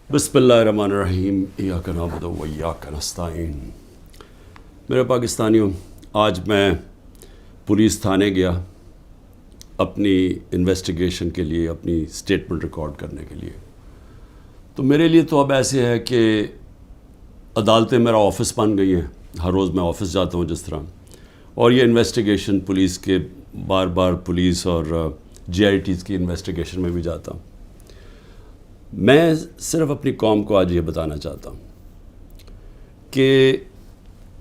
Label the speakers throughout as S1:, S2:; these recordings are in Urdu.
S1: بسم اللہ الرحمن الرحیم ایاک نعبد و ایاک نستعین۔ میرے پاکستانیوں، آج میں پولیس تھانے گیا اپنی انویسٹیگیشن کے لیے، اپنی سٹیٹمنٹ ریکارڈ کرنے کے لیے۔ تو میرے لیے تو اب ایسے ہے کہ عدالتیں میرا آفس بن گئی ہیں، ہر روز میں آفس جاتا ہوں جس طرح، اور یہ انویسٹیگیشن پولیس کے بار بار پولیس اور جی آئی ٹیز کی انویسٹیگیشن میں بھی جاتا ہوں۔ میں صرف اپنی قوم کو آج یہ بتانا چاہتا ہوں کہ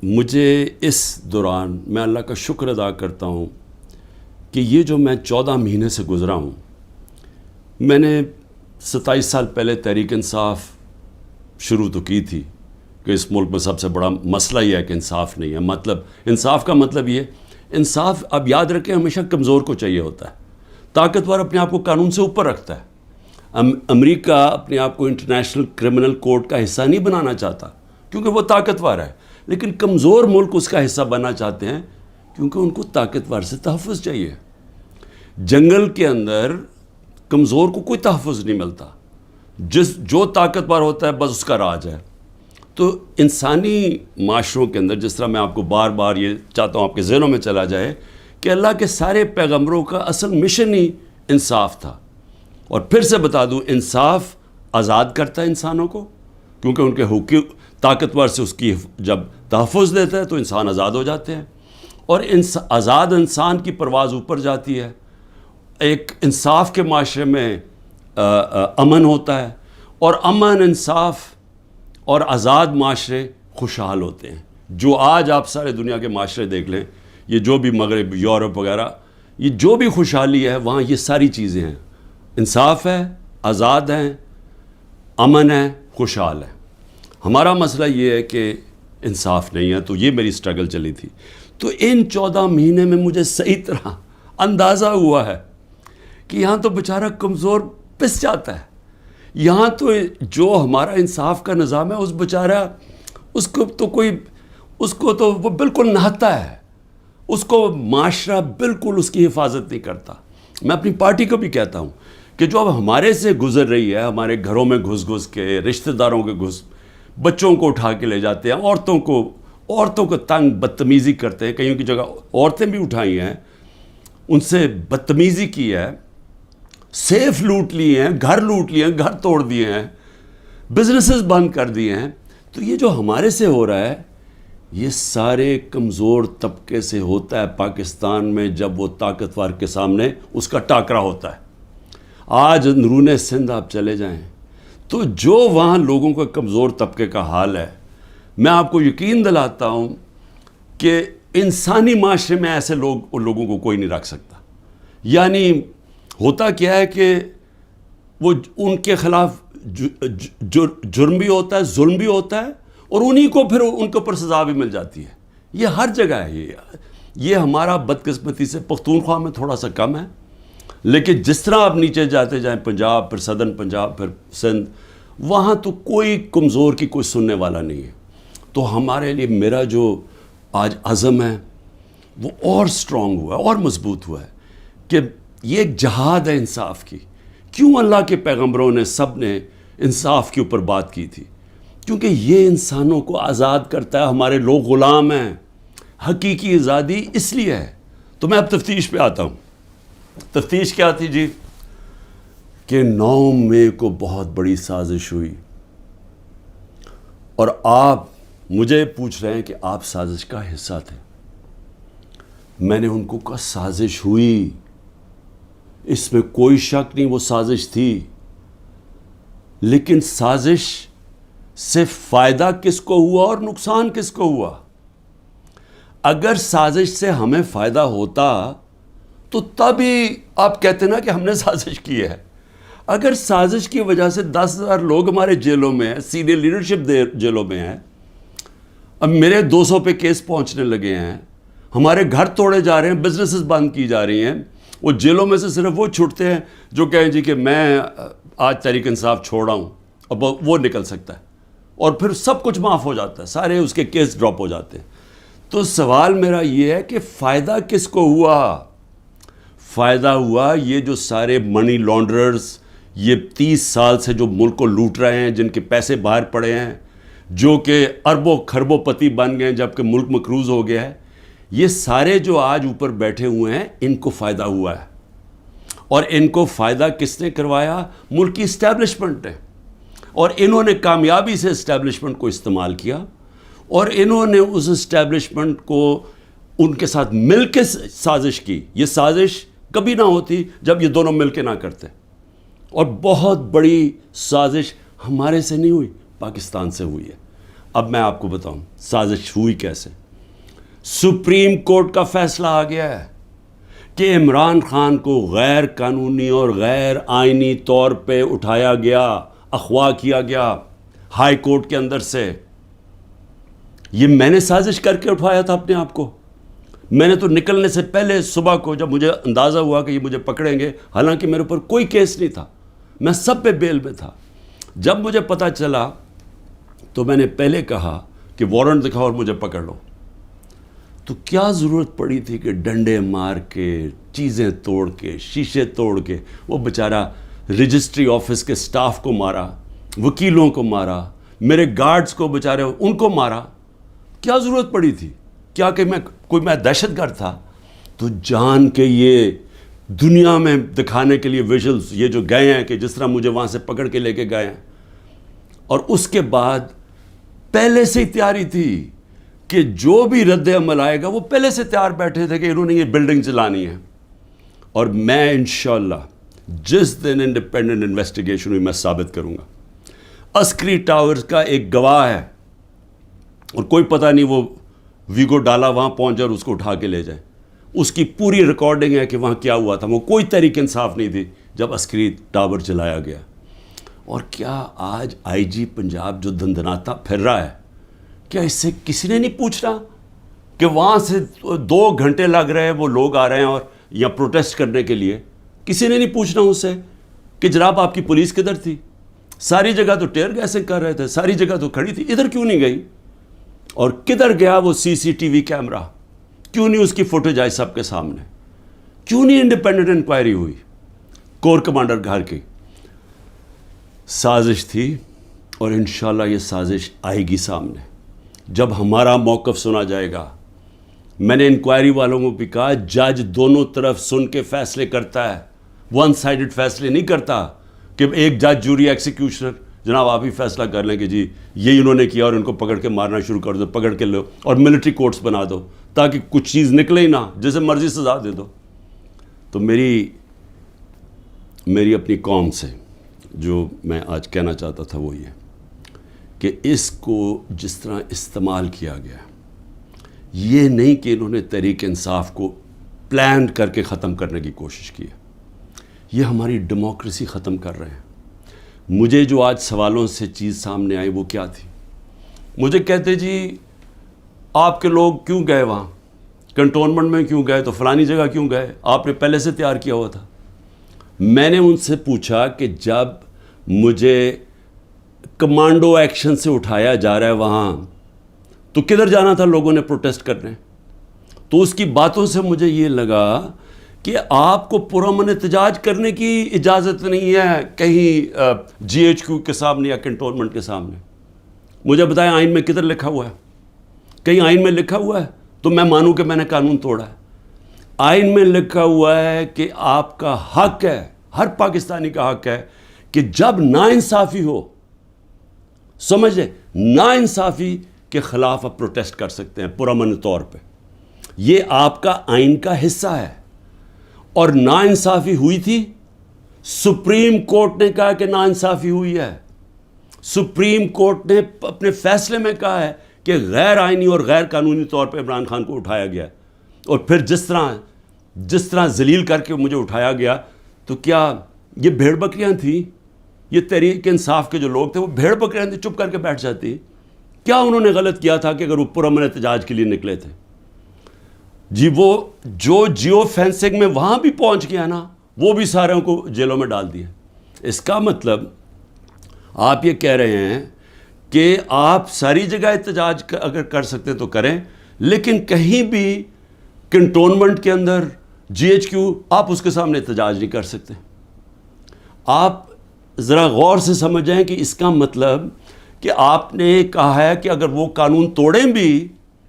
S1: مجھے اس دوران میں اللہ کا شکر ادا کرتا ہوں کہ یہ جو میں 14 مہینے سے گزرا ہوں، میں نے 27 سال پہلے تحریک انصاف شروع تو کی تھی کہ اس ملک میں سب سے بڑا مسئلہ یہ ہے کہ انصاف نہیں ہے۔ مطلب انصاف کا مطلب یہ، انصاف اب یاد رکھیں ہمیشہ کمزور کو چاہیے ہوتا ہے، طاقتور اپنے آپ کو قانون سے اوپر رکھتا ہے۔ امریکہ اپنے آپ کو انٹرنیشنل کرمنل کورٹ کا حصہ نہیں بنانا چاہتا کیونکہ وہ طاقتور ہے، لیکن کمزور ملک اس کا حصہ بننا چاہتے ہیں کیونکہ ان کو طاقتور سے تحفظ چاہیے۔ جنگل کے اندر کمزور کو کوئی تحفظ نہیں ملتا، جو طاقتور ہوتا ہے بس اس کا راج ہے۔ تو انسانی معاشروں کے اندر، جس طرح میں آپ کو بار بار یہ چاہتا ہوں آپ کے ذہنوں میں چلا جائے کہ اللہ کے سارے پیغمبروں کا اصل مشن ہی انصاف تھا۔ اور پھر سے بتا دوں، انصاف آزاد کرتا ہے انسانوں کو، کیونکہ ان کے حقوق طاقتور سے اس کی جب تحفظ دیتا ہے تو انسان آزاد ہو جاتے ہیں، اور آزاد انسان کی پرواز اوپر جاتی ہے۔ ایک انصاف کے معاشرے میں امن ہوتا ہے، اور امن، انصاف اور آزاد معاشرے خوشحال ہوتے ہیں۔ جو آج آپ سارے دنیا کے معاشرے دیکھ لیں، یہ جو بھی مغرب، یورپ وغیرہ، یہ جو بھی خوشحالی ہے وہاں یہ ساری چیزیں ہیں، انصاف ہے، آزاد ہیں، امن ہے، خوشحال ہے۔ ہمارا مسئلہ یہ ہے کہ انصاف نہیں ہے، تو یہ میری سٹرگل چلی تھی۔ تو ان 14 مہینے میں مجھے صحیح طرح اندازہ ہوا ہے کہ یہاں تو بیچارہ کمزور پس جاتا ہے، یہاں تو جو ہمارا انصاف کا نظام ہے اس بیچارہ اس کو تو وہ بالکل نہتا ہے، اس کو معاشرہ بالکل اس کی حفاظت نہیں کرتا۔ میں اپنی پارٹی کو بھی کہتا ہوں کہ جو اب ہمارے سے گزر رہی ہے، ہمارے گھروں میں گھس کے، رشتہ داروں کے بچوں کو اٹھا کے لے جاتے ہیں، عورتوں کو تنگ بدتمیزی کرتے ہیں، کہیں کی جگہ عورتیں بھی اٹھائی ہیں، ان سے بدتمیزی کی ہے، سیف لوٹ لیے ہیں، گھر لوٹ لیے ہیں، گھر توڑ دیے ہیں، بزنسز بند کر دیے ہیں۔ تو یہ جو ہمارے سے ہو رہا ہے یہ سارے کمزور طبقے سے ہوتا ہے پاکستان میں، جب وہ طاقتور کے سامنے اس کا ٹاکرا ہوتا ہے۔ آج اندرون سندھ آپ چلے جائیں تو جو وہاں لوگوں کا کمزور طبقے کا حال ہے، میں آپ کو یقین دلاتا ہوں کہ انسانی معاشرے میں ایسے لوگوں کو کوئی نہیں رکھ سکتا۔ یعنی ہوتا کیا ہے کہ وہ ان کے خلاف جرم بھی ہوتا ہے، ظلم بھی ہوتا ہے، اور انہی کو پھر ان کے اوپر سزا بھی مل جاتی ہے۔ یہ ہر جگہ ہے، یہ ہمارا بدقسمتی سے پختونخوا میں تھوڑا سا کم ہے، لیکن جس طرح آپ نیچے جاتے جائیں، پنجاب، پھر صدرن پنجاب، پھر سندھ، وہاں تو کوئی کمزور کی کوئی سننے والا نہیں ہے۔ تو ہمارے لیے میرا جو آج عزم ہے وہ اور سٹرونگ ہوا ہے، اور مضبوط ہوا ہے کہ یہ ایک جہاد ہے انصاف کی۔ کیوں اللہ کے پیغمبروں نے سب نے انصاف کے اوپر بات کی تھی؟ کیونکہ یہ انسانوں کو آزاد کرتا ہے۔ ہمارے لوگ غلام ہیں، حقیقی آزادی اس لیے ہے۔ تو میں اب تفتیش پہ آتا ہوں۔ تفتیش کیا تھی جی؟ کہ 9 مئی کو بہت بڑی سازش ہوئی، اور آپ مجھے پوچھ رہے ہیں کہ آپ سازش کا حصہ تھے۔ میں نے ان کو کہا سازش ہوئی، اس میں کوئی شک نہیں، وہ سازش تھی، لیکن سازش سے فائدہ کس کو ہوا اور نقصان کس کو ہوا؟ اگر سازش سے ہمیں فائدہ ہوتا تو تبھی آپ کہتے نا کہ ہم نے سازش کی ہے۔ اگر سازش کی وجہ سے 10,000 لوگ ہمارے جیلوں میں ہیں، سینئر لیڈرشپ جیلوں میں ہیں، اب میرے 200 پہ کیس پہنچنے لگے ہیں، ہمارے گھر توڑے جا رہے ہیں، بزنسز بند کی جا رہی ہیں، وہ جیلوں میں سے صرف وہ چھوٹتے ہیں جو کہیں جی کہ میں آج تحریک انصاف چھوڑا ہوں، اب وہ نکل سکتا ہے، اور پھر سب کچھ معاف ہو جاتا ہے، سارے اس کے کیس ڈراپ ہو جاتے ہیں۔ تو سوال میرا یہ ہے کہ فائدہ کس کو ہوا؟ فائدہ ہوا یہ جو سارے منی لانڈررز، یہ 30 سال سے جو ملک کو لوٹ رہے ہیں، جن کے پیسے باہر پڑے ہیں، جو کہ اربوں کھربوں پتی بن گئے ہیں جبکہ ملک مقروض ہو گیا ہے، یہ سارے جو آج اوپر بیٹھے ہوئے ہیں ان کو فائدہ ہوا ہے. اور ان کو فائدہ کس نے کروایا؟ ملک کی اسٹیبلشمنٹ نے. اور انہوں نے کامیابی سے اسٹیبلشمنٹ کو استعمال کیا، اور انہوں نے اس اسٹیبلشمنٹ کو ان کے ساتھ مل کے سازش کی. یہ سازش کبھی نہ ہوتی جب یہ دونوں مل کے نہ کرتے. اور بہت بڑی سازش ہمارے سے نہیں ہوئی، پاکستان سے ہوئی ہے. اب میں آپ کو بتاؤں سازش ہوئی کیسے. سپریم کورٹ کا فیصلہ آ گیا ہے کہ عمران خان کو غیر قانونی اور غیر آئینی طور پہ اٹھایا گیا، اغوا کیا گیا ہائی کورٹ کے اندر سے. یہ میں نے سازش کر کے اٹھایا تھا اپنے آپ کو. میں نے تو نکلنے سے پہلے صبح کو جب مجھے اندازہ ہوا کہ یہ مجھے پکڑیں گے، حالانکہ میرے اوپر کوئی کیس نہیں تھا، میں سب پہ بیل میں تھا، جب مجھے پتہ چلا تو میں نے پہلے کہا کہ وارنٹ دکھاؤ اور مجھے پکڑ لو. تو کیا ضرورت پڑی تھی کہ ڈنڈے مار کے، چیزیں توڑ کے، شیشے توڑ کے، وہ بیچارہ رجسٹری آفس کے سٹاف کو مارا، وکیلوں کو مارا، میرے گارڈز کو بیچارے ان کو مارا. کیا ضرورت پڑی تھی؟ کیا کہ میں دہشت گرد تھا؟ تو جان کے یہ دنیا میں دکھانے کے لیے ویژلز یہ جو گئے ہیں کہ جس طرح مجھے وہاں سے پکڑ کے لے کے گئے ہیں. اور اس کے بعد پہلے سے ہی تیاری تھی کہ جو بھی رد عمل آئے گا وہ پہلے سے تیار بیٹھے تھے کہ انہوں نے یہ بلڈنگ چلانی ہے. اور میں انشاءاللہ جس دن انڈیپینڈنٹ انویسٹیگیشن ہوئی میں ثابت کروں گا. عسکری ٹاورز کا ایک گواہ ہے، اور کوئی پتہ نہیں وہ ویگو ڈالا وہاں پہنچ جائے اور اس کو اٹھا کے لے جائے. اس کی پوری ریکارڈنگ ہے کہ وہاں کیا ہوا تھا. وہ کوئی تحریک انصاف نہیں تھی جب عسکری ٹاور چلایا گیا. اور کیا آج آئی جی پنجاب جو دندناتا پھر رہا ہے، کیا اس سے کسی نے نہیں پوچھنا کہ وہاں سے 2 گھنٹے لگ رہے ہیں وہ لوگ آ رہے ہیں اور یا پروٹیسٹ کرنے کے لیے؟ کسی نے نہیں پوچھنا اس سے کہ جناب آپ کی پولیس کدھر تھی؟ ساری جگہ تو ٹیئر گیسنگ کر رہے تھے، ساری جگہ تو کھڑی تھی، ادھر کیوں نہیں گئی؟ اور کدھر گیا وہ CCTV کیمرہ؟ کیوں نہیں اس کی فوٹیج آئی سب کے سامنے؟ کیوں نہیں انڈیپینڈنٹ انکوائری ہوئی؟ کور کمانڈر گھر کی سازش تھی، اور انشاءاللہ یہ سازش آئے گی سامنے جب ہمارا موقف سنا جائے گا. میں نے انکوائری والوں کو بھی کہا جج دونوں طرف سن کے فیصلے کرتا ہے، ون سائیڈڈ فیصلے نہیں کرتا کہ ایک جج جوری ایکسیکیوشنر جناب آپ ہی فیصلہ کر لیں کہ جی یہی انہوں نے کیا اور ان کو پکڑ کے مارنا شروع کر دو، پکڑ کے لو اور ملٹری کورٹس بنا دو تاکہ کچھ چیز نکلے ہی نہ، جیسے مرضی سزا دے دو. تو میری اپنی قوم سے جو میں آج کہنا چاہتا تھا وہ یہ کہ اس کو جس طرح استعمال کیا گیا، یہ نہیں کہ انہوں نے تحریک انصاف کو پلان کر کے ختم کرنے کی کوشش کی ہے. یہ ہماری ڈیموکریسی ختم کر رہے ہیں. مجھے جو آج سوالوں سے چیز سامنے آئی وہ کیا تھی؟ مجھے کہتے جی آپ کے لوگ کیوں گئے وہاں، کنٹونمنٹ میں کیوں گئے، تو فلانی جگہ کیوں گئے، آپ نے پہلے سے تیار کیا ہوا تھا. میں نے ان سے پوچھا کہ جب مجھے کمانڈو ایکشن سے اٹھایا جا رہا ہے وہاں، تو کدھر جانا تھا لوگوں نے پروٹیسٹ کرنے؟ تو اس کی باتوں سے مجھے یہ لگا کہ آپ کو پرامن احتجاج کرنے کی اجازت نہیں ہے کہیں GHQ کے سامنے یا کنٹونمنٹ کے سامنے. مجھے بتائیں آئین میں کدھر لکھا ہوا ہے؟ کہیں آئین میں لکھا ہوا ہے تو میں مانوں کہ میں نے قانون توڑا ہے. آئین میں لکھا ہوا ہے کہ آپ کا حق ہے، ہر پاکستانی کا حق ہے کہ جب ناانصافی ہو، سمجھ لیں ناانصافی کے خلاف آپ پروٹیسٹ کر سکتے ہیں پرامن طور پہ. یہ آپ کا آئین کا حصہ ہے. اور ناانصافی ہوئی تھی، سپریم کورٹ نے کہا کہ ناانصافی ہوئی ہے. سپریم کورٹ نے اپنے فیصلے میں کہا ہے کہ غیر آئینی اور غیر قانونی طور پہ عمران خان کو اٹھایا گیا. اور پھر جس طرح ذلیل کر کے مجھے اٹھایا گیا، تو کیا یہ بھیڑ بکریاں تھیں؟ یہ تحریک انصاف کے جو لوگ تھے وہ بھیڑ بکریاں تھیں، چپ کر کے بیٹھ جاتی؟ کیا انہوں نے غلط کیا تھا کہ اگر وہ پرامن احتجاج کے لیے نکلے تھے؟ جی وہ جو جیو فینسنگ میں وہاں بھی پہنچ گیا نا، وہ بھی ساروں کو جیلوں میں ڈال دیا. اس کا مطلب آپ یہ کہہ رہے ہیں کہ آپ ساری جگہ احتجاج اگر کر سکتے تو کریں، لیکن کہیں بھی کنٹونمنٹ کے اندر GHQ آپ اس کے سامنے احتجاج نہیں کر سکتے. آپ ذرا غور سے سمجھیں کہ اس کا مطلب کہ آپ نے کہا ہے کہ اگر وہ قانون توڑیں بھی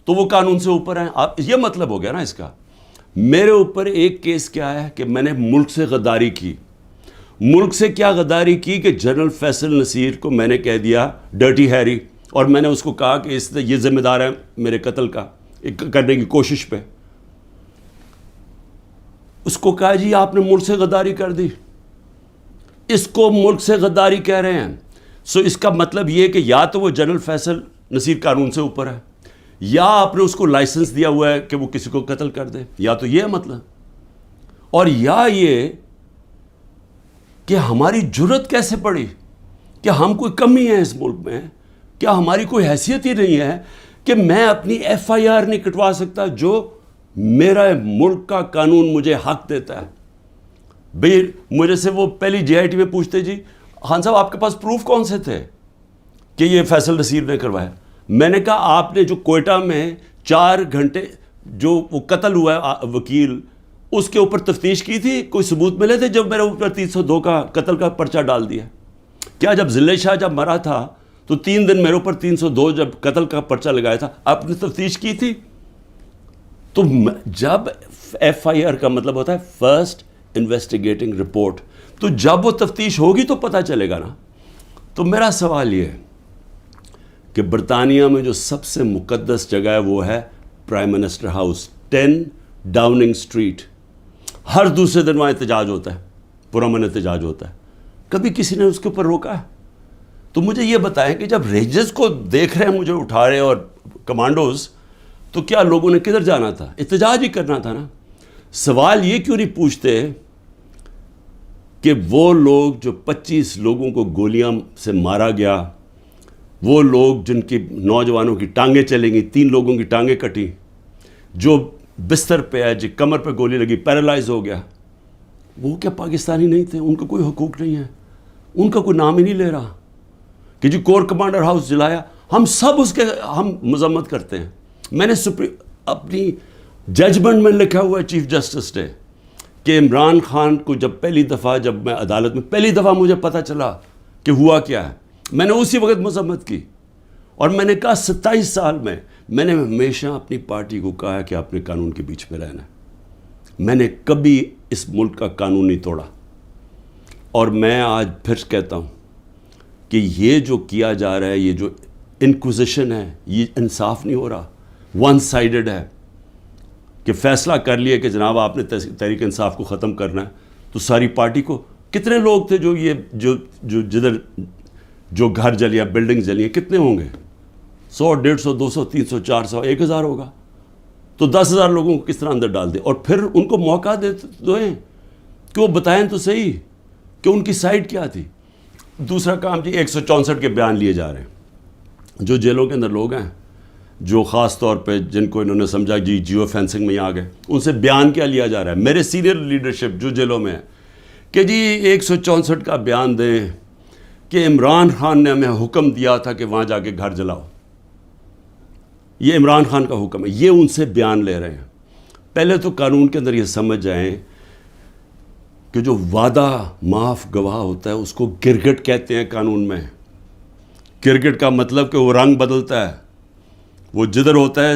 S1: تو وہ قانون سے اوپر ہیں. یہ مطلب ہو گیا نا اس کا. میرے اوپر ایک کیس کیا ہے کہ میں نے ملک سے غداری کی. ملک سے کیا غداری کی کہ جنرل فیصل نصیر کو میں نے کہہ دیا ڈرٹی ہیری, اور میں نے اس کو کہا کہ یہ ذمہ دار ہے میرے قتل کا کرنے کی کوشش پہ. اس کو کہا جی آپ نے ملک سے غداری کر دی. اس کو ملک سے غداری کہہ رہے ہیں. سو اس کا مطلب یہ کہ یا تو وہ جنرل فیصل نصیر قانون سے اوپر ہے, یا آپ نے اس کو لائسنس دیا ہوا ہے کہ وہ کسی کو قتل کر دے, یا تو یہ ہے مطلب. اور یا یہ کہ ہماری جرت کیسے پڑی, کہ ہم کوئی کمی ہے اس ملک میں, کیا ہماری کوئی حیثیت ہی نہیں ہے کہ میں اپنی ایف آئی آر نہیں کٹوا سکتا جو میرا ملک کا قانون مجھے حق دیتا ہے. بھئی مجھے سے وہ پہلی جے آئی ٹی میں پوچھتے جی خان صاحب آپ کے پاس پروف کون سے تھے کہ یہ فیصل نصیر نے کروایا. میں نے کہا آپ نے جو کوئٹہ میں 4 گھنٹے جو وہ قتل ہوا ہے وکیل, اس کے اوپر تفتیش کی تھی, کوئی ثبوت ملے تھے جب میرے اوپر 302 کا قتل کا پرچہ ڈال دیا؟ کیا جب ذلِ شاہ جب مرا تھا تو 3 دن میرے اوپر 302 جب قتل کا پرچہ لگایا تھا, آپ نے تفتیش کی تھی؟ تو جب ایف آئی آر کا مطلب ہوتا ہے فرسٹ انویسٹیگیٹنگ رپورٹ, تو جب وہ تفتیش ہوگی تو پتہ چلے گا نا. تو میرا سوال یہ ہے کہ برطانیہ میں جو سب سے مقدس جگہ ہے وہ ہے prime minister house, 10 Downing Street. ہر دوسرے دن وہاں احتجاج ہوتا ہے, پرامن احتجاج ہوتا ہے. کبھی کسی نے اس کے اوپر روکا ہے؟ تو مجھے یہ بتائیں کہ جب رینجرز کو دیکھ رہے ہیں مجھے اٹھا رہے اور کمانڈوز, تو کیا لوگوں نے کدھر جانا تھا؟ احتجاج ہی کرنا تھا نا. سوال یہ کیوں نہیں پوچھتے کہ وہ لوگ جو 25 لوگوں کو گولیاں سے مارا گیا, وہ لوگ جن کی نوجوانوں کی ٹانگیں چلیں گی, 3 لوگوں کی ٹانگیں کٹی, جو بستر پہ ہے, جو کمر پہ گولی لگی پیرالائز ہو گیا, وہ کیا پاکستانی نہیں تھے؟ ان کا کوئی حقوق نہیں ہے, ان کا کوئی نام ہی نہیں لے رہا کہ جی کور کمانڈر ہاؤس جلایا. ہم سب اس کے ہم مذمت کرتے ہیں. میں نے اپنی ججمنٹ میں لکھا ہوا ہے چیف جسٹس نے کہ عمران خان کو جب پہلی دفعہ جب میں عدالت میں پہلی دفعہ مجھے پتہ چلا کہ ہوا کیا ہے, میں نے اسی وقت مذمت کی. اور میں نے کہا 27 سال میں نے ہمیشہ اپنی پارٹی کو کہا ہے کہ آپ نے قانون کے بیچ میں رہنا ہے. میں نے کبھی اس ملک کا قانون نہیں توڑا. اور میں آج پھر کہتا ہوں کہ یہ جو کیا جا رہا ہے, یہ جو انکوزیشن ہے, یہ انصاف نہیں ہو رہا, ون سائیڈڈ ہے. کہ فیصلہ کر لیا کہ جناب آپ نے تحریک انصاف کو ختم کرنا ہے, تو ساری پارٹی کو کتنے لوگ تھے جو یہ جو جدھر جو گھر جلیا, بلڈنگ جلی, کتنے ہوں گے؟ 100 150 200 300 400 1000 ہوگا. تو 10,000 لوگوں کو کس طرح اندر ڈال دے, اور پھر ان کو موقع دیں کہ وہ بتائیں تو صحیح کہ ان کی سائڈ کیا تھی. دوسرا کام جی 164 کے بیان لیے جا رہے ہیں. جو جیلوں کے اندر لوگ ہیں جو خاص طور پہ جن کو انہوں نے سمجھا جی جیو فینسنگ میں آ گئے, ان سے بیان کیا لیا جا رہا ہے؟ میرے سینئر لیڈرشپ جو جیلوں میں ہے کہ جی 164 کا بیان دیں کہ عمران خان نے ہمیں حکم دیا تھا کہ وہاں جا کے گھر جلاؤ. یہ عمران خان کا حکم ہے, یہ ان سے بیان لے رہے ہیں. پہلے تو قانون کے اندر یہ سمجھ جائیں کہ جو وعدہ معاف گواہ ہوتا ہے اس کو گرگٹ کہتے ہیں قانون میں. گرگٹ کا مطلب کہ وہ رنگ بدلتا ہے, وہ جدھر ہوتا ہے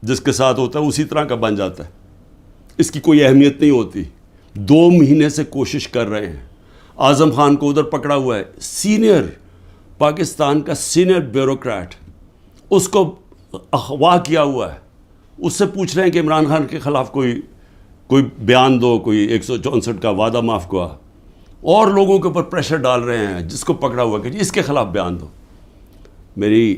S1: جس کے ساتھ ہوتا ہے اسی طرح کا بن جاتا ہے, اس کی کوئی اہمیت نہیں ہوتی. 2 مہینے سے کوشش کر رہے ہیں. اعظم خان کو ادھر پکڑا ہوا ہے, سینئر پاکستان کا سینئر بیوروکریٹ, اس کو اغوا کیا ہوا ہے. اس سے پوچھ رہے ہیں کہ عمران خان کے خلاف کوئی بیان دو, کوئی 164 کا وعدہ معاف گواہ, اور لوگوں کے اوپر پریشر ڈال رہے ہیں جس کو پکڑا ہوا کہ جی اس کے خلاف بیان دو. میری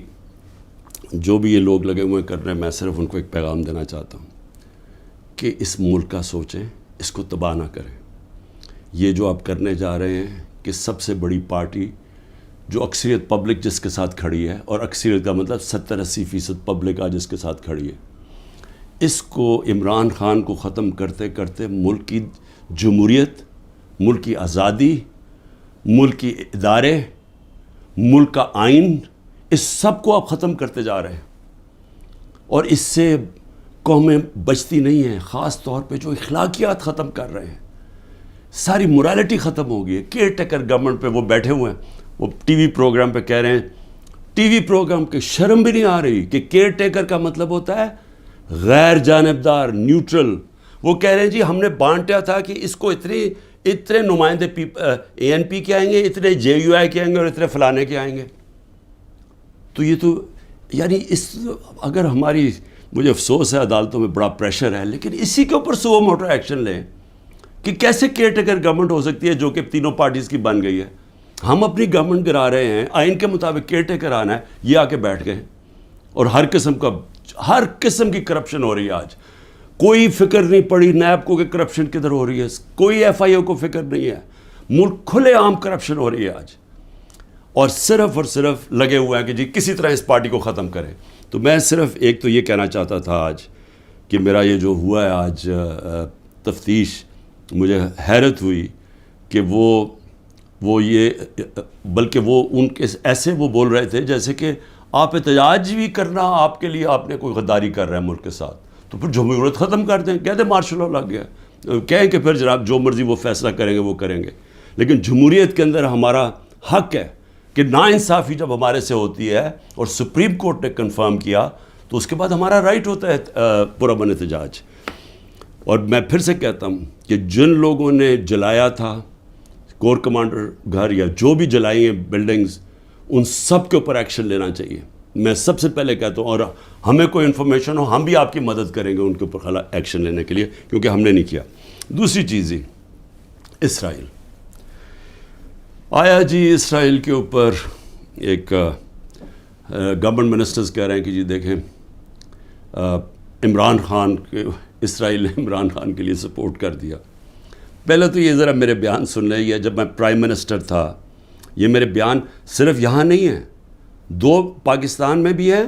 S1: جو بھی یہ لوگ لگے ہوئے کر رہے ہیں, میں صرف ان کو ایک پیغام دینا چاہتا ہوں کہ اس ملک کا سوچیں, اس کو تباہ نہ کریں. یہ جو آپ کرنے جا رہے ہیں کہ سب سے بڑی پارٹی جو اکثریت پبلک جس کے ساتھ کھڑی ہے, اور اکثریت کا مطلب 70-80% پبلک آج جس کے ساتھ کھڑی ہے, اس کو عمران خان کو ختم کرتے کرتے ملک کی جمہوریت, ملک کی آزادی, ملک کی ادارے, ملک کا آئین, اس سب کو آپ ختم کرتے جا رہے ہیں. اور اس سے قومیں بچتی نہیں ہیں, خاص طور پہ جو اخلاقیات ختم کر رہے ہیں. ساری morality ختم ہو گئی ہے. کیئر ٹیکر گورنمنٹ پہ وہ بیٹھے ہوئے ہیں, وہ ٹی وی پروگرام پہ کہہ رہے ہیں, ٹی وی پروگرام کے شرم بھی نہیں آ رہی کہ کیئر ٹیکر کا مطلب ہوتا ہے غیر جانبدار, نیوٹرل. وہ کہہ رہے ہیں جی ہم نے بانٹا تھا کہ اس کو اتنے نمائندے اے این پی کے آئیں گے, اتنے جے یو آئی کے آئیں گے اور اتنے فلانے کے آئیں گے. تو یہ تو یعنی اگر ہماری, مجھے افسوس ہے عدالتوں میں بڑا پریشر ہے, لیکن اسی کے اوپر سو موٹر ایکشن لیں کہ کیسے کیئر ٹیکر گورنمنٹ ہو سکتی ہے جو کہ تینوں پارٹیز کی بن گئی ہے. ہم اپنی گورنمنٹ گرا رہے ہیں, آئین کے مطابق کیئر ٹیکر آنا ہے, یہ آ کے بیٹھ گئے اور ہر قسم کی کرپشن ہو رہی ہے. آج کوئی فکر نہیں پڑی نیب کو کہ کرپشن کدھر ہو رہی ہے, کوئی ایف آئی او کو فکر نہیں ہے. ملک کھلے عام کرپشن ہو رہی ہے آج, اور صرف لگے ہوئے ہیں کہ جی کسی طرح اس پارٹی کو ختم کریں. تو میں صرف ایک تو یہ کہنا چاہتا تھا آج کہ میرا یہ جو ہوا ہے آج تفتیش, مجھے حیرت ہوئی کہ وہ یہ, بلکہ وہ ان کے ایسے وہ بول رہے تھے جیسے کہ آپ احتجاج بھی کرنا آپ کے لیے آپ نے کوئی غداری کر رہا ہے ملک کے ساتھ, تو پھر جمہوریت ختم کر دیں, کہہ دیں مارشل لا لگ گیا, کہیں کہ پھر جناب جو مرضی وہ فیصلہ کریں گے وہ کریں گے. لیکن جمہوریت کے اندر ہمارا حق ہے کہ ناانصافی جب ہمارے سے ہوتی ہے اور سپریم کورٹ نے کنفرم کیا تو اس کے بعد ہمارا رائٹ ہوتا ہے پرامن احتجاج. اور میں پھر سے کہتا ہوں کہ جن لوگوں نے جلایا تھا کور کمانڈر گھر یا جو بھی جلائی ہیں بلڈنگز, ان سب کے اوپر ایکشن لینا چاہیے. میں سب سے پہلے کہتا ہوں, اور ہمیں کوئی انفارمیشن ہو ہم بھی آپ کی مدد کریں گے ان کے اوپر ایکشن لینے کے لیے, کیونکہ ہم نے نہیں کیا. دوسری چیز ہی اسرائیل آیا جی, اسرائیل کے اوپر ایک گورنمنٹ منسٹرز کہہ رہے ہیں کہ جی دیکھیں عمران خان کے, اسرائیل نے عمران خان کے لیے سپورٹ کر دیا. پہلے تو یہ ذرا میرے بیان سن لیں, یہ جب میں پرائم منسٹر تھا, یہ میرے بیان صرف یہاں نہیں ہیں, 2 پاکستان میں بھی ہیں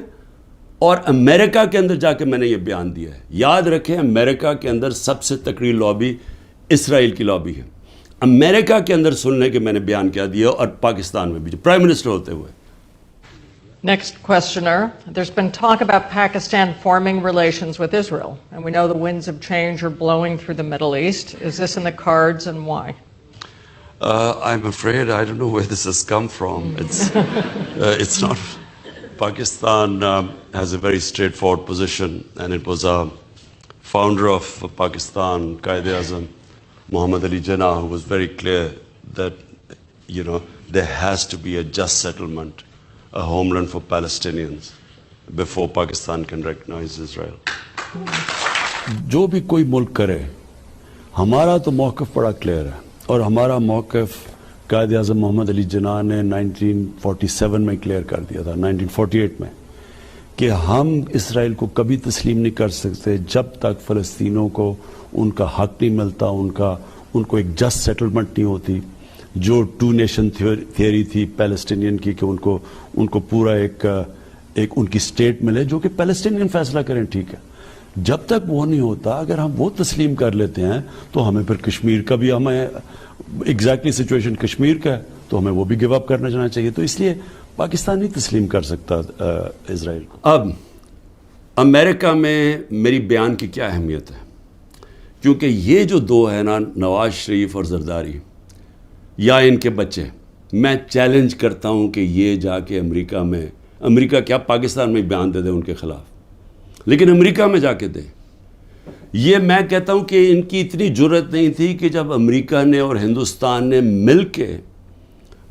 S1: اور امریکہ کے اندر جا کے میں نے یہ بیان دیا ہے. یاد رکھیں امریکہ کے اندر سب سے تکڑی لابی اسرائیل کی لابی ہے. امریکہ کے اندر سننے کے میں نے بیان کیا دیا, اور پاکستان میں بھی پرائم منسٹر ہوتے ہوئے.
S2: Next questioner. There's been talk about Pakistan forming relations with Israel, and we know the winds of change are blowing through the Middle East. Is this in the cards, and why?
S1: I'm afraid I don't know where this has come from. It's not. Pakistan has a very straightforward position, and it was a founder of Pakistan, Quaid-e-Azam, Muhammad Ali Jinnah, who was very clear that, there has to be a just settlement, a homeland for Palestinians before Pakistan can recognize Israel. جو بھی کوئی ملک کرے, ہمارا تو موقف بڑا کلیئر ہے, اور ہمارا موقف قائد اعظم محمد علی جناح نے 1947 میں کلیئر کر دیا تھا, 1948 میں, کہ ہم اسرائیل کو کبھی تسلیم نہیں کر سکتے جب تک فلسطینوں کو ان کا حق نہیں ملتا, ان کو ایک جسٹ سیٹلمنٹ نہیں ہوتی. جو 2 نیشن تھیوری تھی پیلسٹینین کی کہ ان کو پورا ایک ان کی اسٹیٹ ملے جو کہ پیلسٹینین فیصلہ کریں, ٹھیک ہے. جب تک وہ نہیں ہوتا, اگر ہم وہ تسلیم کر لیتے ہیں تو ہمیں پھر کشمیر کا بھی, ہمیں ایگزیکٹلی سچویشن کشمیر کا ہے تو ہمیں وہ بھی گیو اپ کرنا چاہنا چاہیے. تو اس لیے پاکستان نہیں تسلیم کر سکتا اسرائیل کو. اب امریکہ میں میری بیان کی کیا اہمیت ہے, کیونکہ یہ جو 2 ہیں نا, نواز شریف اور زرداری یا ان کے بچے, میں چیلنج کرتا ہوں کہ یہ جا کے امریکہ کیا پاکستان میں بیان دے دیں ان کے خلاف, لیکن امریکہ میں جا کے دیں. یہ میں کہتا ہوں کہ ان کی اتنی جرت نہیں تھی کہ جب امریکہ نے اور ہندوستان نے مل کے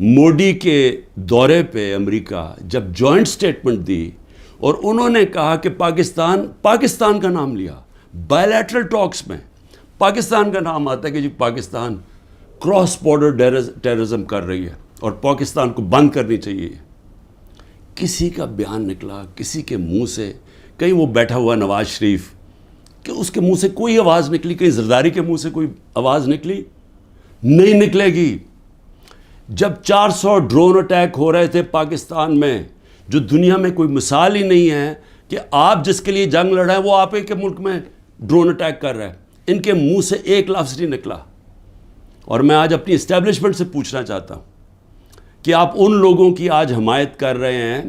S1: موڈی کے دورے پہ امریکہ جب جوائنٹ سٹیٹمنٹ دی اور انہوں نے کہا کہ پاکستان کا نام لیا, بائیلیٹرل ٹاکس میں پاکستان کا نام آتا ہے کہ جی پاکستان کراس بارڈر ٹیررزم کر رہی ہے اور پاکستان کو بند کرنی چاہیے. کسی کا بیان نکلا کسی کے منہ سے, کہیں وہ بیٹھا ہوا نواز شریف کہ اس کے منہ سے کوئی آواز نکلی, کہیں زرداری کے منہ سے کوئی آواز نکلی؟ نہیں نکلے گی. جب 400 ڈرون اٹیک ہو رہے تھے پاکستان میں, جو دنیا میں کوئی مثال ہی نہیں ہے کہ آپ جس کے لیے جنگ لڑ رہے ہیں وہ آپ کے ملک میں ڈرون اٹیک کر رہے ہیں, ان کے منہ سے ایک لفظ نہیں نکلا. اور میں آج اپنی اسٹیبلشمنٹ سے پوچھنا چاہتا ہوں کہ آپ ان لوگوں کی آج حمایت کر رہے ہیں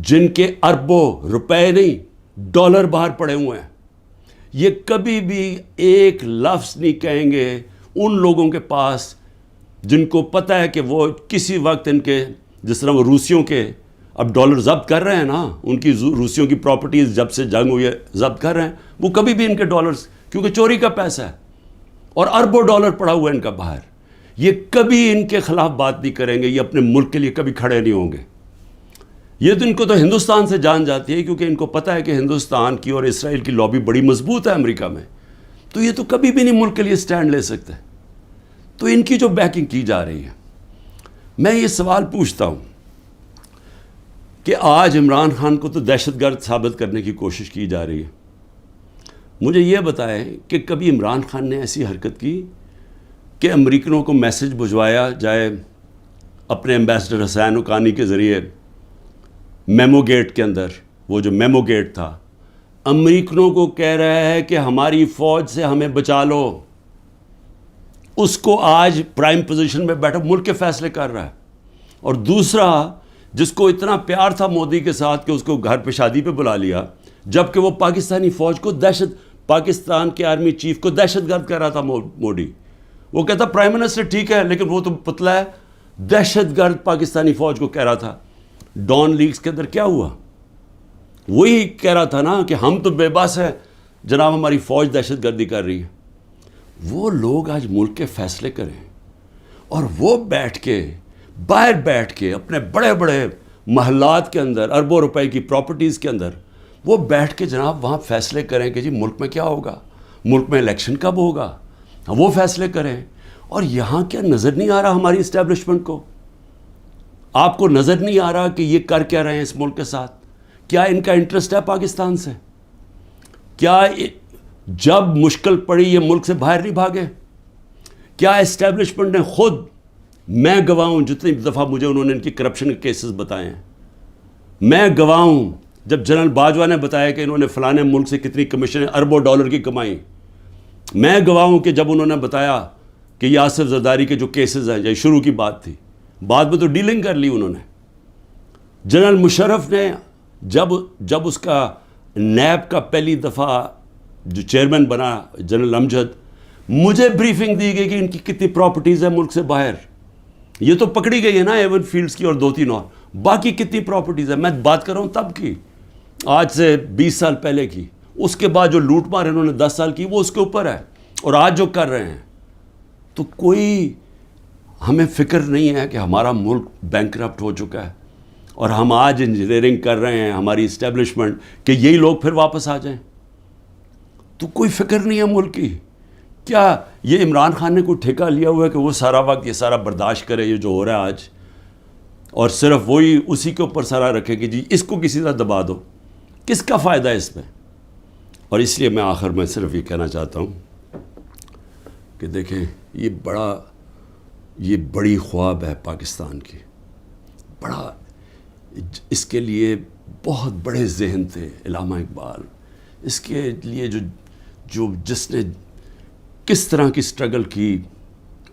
S1: جن کے اربوں روپے نہیں ڈالر باہر پڑے ہوئے ہیں. یہ کبھی بھی ایک لفظ نہیں کہیں گے ان لوگوں کے پاس جن کو پتہ ہے کہ وہ کسی وقت ان کے، جس طرح وہ روسیوں کے اب ڈالر ضبط کر رہے ہیں نا، ان کی روسیوں کی پراپرٹیز جب سے جنگ ہوئی ہے ضبط کر رہے ہیں، وہ کبھی بھی ان کے ڈالرز، کیونکہ چوری کا پیسہ ہے اور اربوں ڈالر پڑا ہوا ہے ان کا باہر، یہ کبھی ان کے خلاف بات نہیں کریں گے، یہ اپنے ملک کے لیے کبھی کھڑے نہیں ہوں گے. یہ تو ان کو تو ہندوستان سے جان جاتی ہے، کیونکہ ان کو پتہ ہے کہ ہندوستان کی اور اسرائیل کی لابی بڑی مضبوط ہے امریکہ میں، تو یہ تو کبھی بھی نہیں ملک کے لیے سٹینڈ لے سکتے. تو ان کی جو بیکنگ کی جا رہی ہے، میں یہ سوال پوچھتا ہوں کہ آج عمران خان کو تو دہشت گرد ثابت کرنے کی کوشش کی جا رہی ہے. مجھے یہ بتائیں کہ کبھی عمران خان نے ایسی حرکت کی کہ امریکنوں کو میسج بھجوایا جائے اپنے ایمبیسڈر حسین حقانی کے ذریعے میمو گیٹ کے اندر، وہ جو میمو گیٹ تھا، امریکنوں کو کہہ رہا ہے کہ ہماری فوج سے ہمیں بچا لو، اس کو آج پرائم پوزیشن میں بیٹھا ملک کے فیصلے کر رہا ہے. اور دوسرا، جس کو اتنا پیار تھا مودی کے ساتھ کہ اس کو گھر پہ شادی پہ بلا لیا، جبکہ وہ پاکستانی فوج کو پاکستان کے آرمی چیف کو دہشت گرد کہہ رہا تھا مودی. وہ کہتا پرائم منسٹر ٹھیک ہے لیکن وہ تو پتلا ہے، دہشت گرد پاکستانی فوج کو کہہ رہا تھا. ڈان لیگز کے اندر کیا ہوا؟ وہی کہہ رہا تھا نا کہ ہم تو بے بس ہیں جناب، ہماری فوج دہشت گردی کر رہی ہے. وہ لوگ آج ملک کے فیصلے کریں اور وہ بیٹھ کے باہر بیٹھ کے اپنے بڑے بڑے محلات کے اندر، اربوں روپے کی پراپرٹیز کے اندر وہ بیٹھ کے جناب وہاں فیصلے کریں کہ جی ملک میں کیا ہوگا، ملک میں الیکشن کب ہوگا، وہ فیصلے کریں. اور یہاں کیا نظر نہیں آ رہا ہماری اسٹیبلشمنٹ کو؟ آپ کو نظر نہیں آ رہا کہ یہ کر کیا رہے ہیں اس ملک کے ساتھ؟ کیا ان کا انٹرسٹ ہے پاکستان سے؟ کیا جب مشکل پڑی یہ ملک سے باہر نہیں بھاگے؟ کیا اسٹیبلشمنٹ نے خود، میں گواہ ہوں جتنی دفعہ مجھے انہوں نے ان کی کرپشن کے کیسز بتائے ہیں، میں گواہ ہوں جب جنرل باجوہ نے بتایا کہ انہوں نے فلانے ملک سے کتنی کمیشن اربوں ڈالر کی کمائی، میں گواہ ہوں کہ جب انہوں نے بتایا کہ یہ آصف زرداری کے جو کیسز ہیں، یہ شروع کی بات تھی، بعد میں تو ڈیلنگ کر لی انہوں نے. جنرل مشرف نے جب اس کا نیب کا پہلی دفعہ جو چیئرمین بنا جنرل امجد، مجھے بریفنگ دی گئی کہ ان کی کتنی پراپرٹیز ہیں ملک سے باہر. یہ تو پکڑی گئی ہے نا ایون فیلڈز کی اور 2-3 اور، باقی کتنی پراپرٹیز ہیں؟ میں بات کر رہا ہوں تب کی، آج سے 20 سال پہلے کی. اس کے بعد جو لوٹ مار انہوں نے 10 سال کی وہ اس کے اوپر ہے، اور آج جو کر رہے ہیں. تو کوئی ہمیں فکر نہیں ہے کہ ہمارا ملک بینکرپٹ ہو چکا ہے اور ہم آج انجینئرنگ کر رہے ہیں ہماری اسٹیبلشمنٹ کہ یہی لوگ پھر واپس آ جائیں؟ تو کوئی فکر نہیں ہے ملک کی. کیا یہ عمران خان نے کوئی ٹھیکہ لیا ہوا ہے کہ وہ سارا وقت یہ سارا برداشت کرے یہ جو ہو رہا ہے آج، اور صرف وہی اسی کے اوپر سارا رکھے کہ جی اس کو کسی طرح دبا دو؟ کس کا فائدہ ہے اس میں؟ اور اس لیے میں آخر میں صرف یہ کہنا چاہتا ہوں کہ دیکھیں یہ بڑی خواب ہے پاکستان کی، بڑا، اس کے لیے بہت بڑے ذہن تھے علامہ اقبال، اس کے لیے جس نے کس طرح کی سٹرگل کی،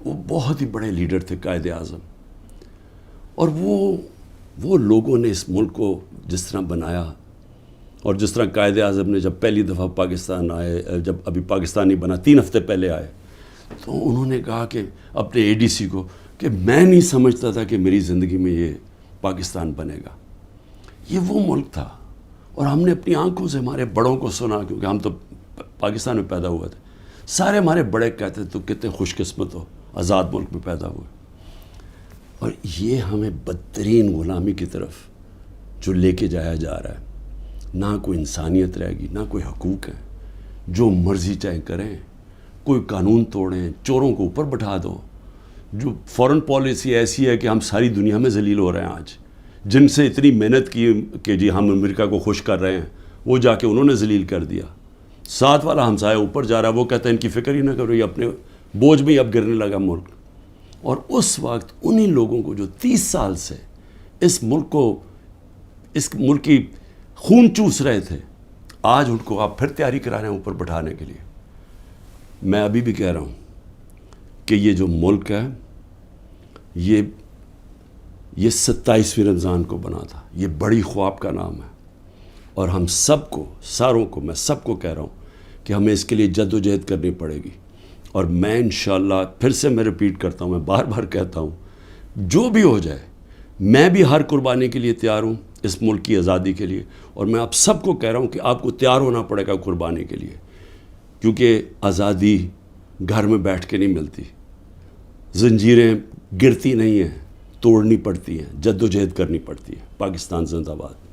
S1: وہ بہت ہی بڑے لیڈر تھے، قائد اعظم. اور وہ لوگوں نے اس ملک کو جس طرح بنایا، اور جس طرح قائد اعظم نے جب پہلی دفعہ پاکستان آئے، جب ابھی پاکستانی بنا 3 ہفتے پہلے آئے، تو انہوں نے کہا کہ اپنے اے ڈی سی کو کہ میں نہیں سمجھتا تھا کہ میری زندگی میں یہ پاکستان بنے گا. یہ وہ ملک تھا، اور ہم نے اپنی آنکھوں سے ہمارے بڑوں کو سنا، کیونکہ ہم تو پاکستان میں پیدا ہوئے تھے. سارے ہمارے بڑے کہتے تو کتنے خوش قسمت ہو، آزاد ملک میں پیدا ہوئے. اور یہ ہمیں بدترین غلامی کی طرف جو لے کے جایا جا رہا ہے، نہ کوئی انسانیت رہے گی، نہ کوئی حقوق ہے، جو مرضی چاہے کریں، کوئی قانون توڑیں، چوروں کو اوپر بٹھا دو. جو فورن پالیسی ایسی ہے کہ ہم ساری دنیا میں ذلیل ہو رہے ہیں آج، جن سے اتنی محنت کی کہ جی ہم امریکہ کو خوش کر رہے ہیں، وہ جا کے انہوں نے ذلیل کر دیا. ساتھ والا ہمسایہ اوپر جا رہا ہے، وہ کہتا ہے ان کی فکر ہی نہ کرو، یہ اپنے بوجھ میں ہی اب گرنے لگا ملک. اور اس وقت انہی لوگوں کو جو 30 سال سے اس ملک کی خون چوس رہے تھے، آج ان کو آپ پھر تیاری کرا رہے ہیں اوپر بٹھانے کے لیے. میں ابھی بھی کہہ رہا ہوں کہ یہ جو ملک ہے، یہ 27ویں رمضان کو بنا تھا. یہ بڑی خواب کا نام ہے، اور ہم سب کو، ساروں کو، میں سب کو کہہ رہا ہوں کہ ہمیں اس کے لیے جد و جہد کرنی پڑے گی. اور میں انشاءاللہ پھر سے میں ریپیٹ کرتا ہوں، میں بار بار کہتا ہوں، جو بھی ہو جائے میں بھی ہر قربانی کے لیے تیار ہوں اس ملک کی آزادی کے لیے، اور میں آپ سب کو کہہ رہا ہوں کہ آپ کو تیار ہونا پڑے گا قربانی کے لیے، کیونکہ آزادی گھر میں بیٹھ کے نہیں ملتی، زنجیریں گرتی نہیں ہیں، توڑنی پڑتی ہیں، جد و جہد کرنی پڑتی ہے۔ پاکستان زندہ باد۔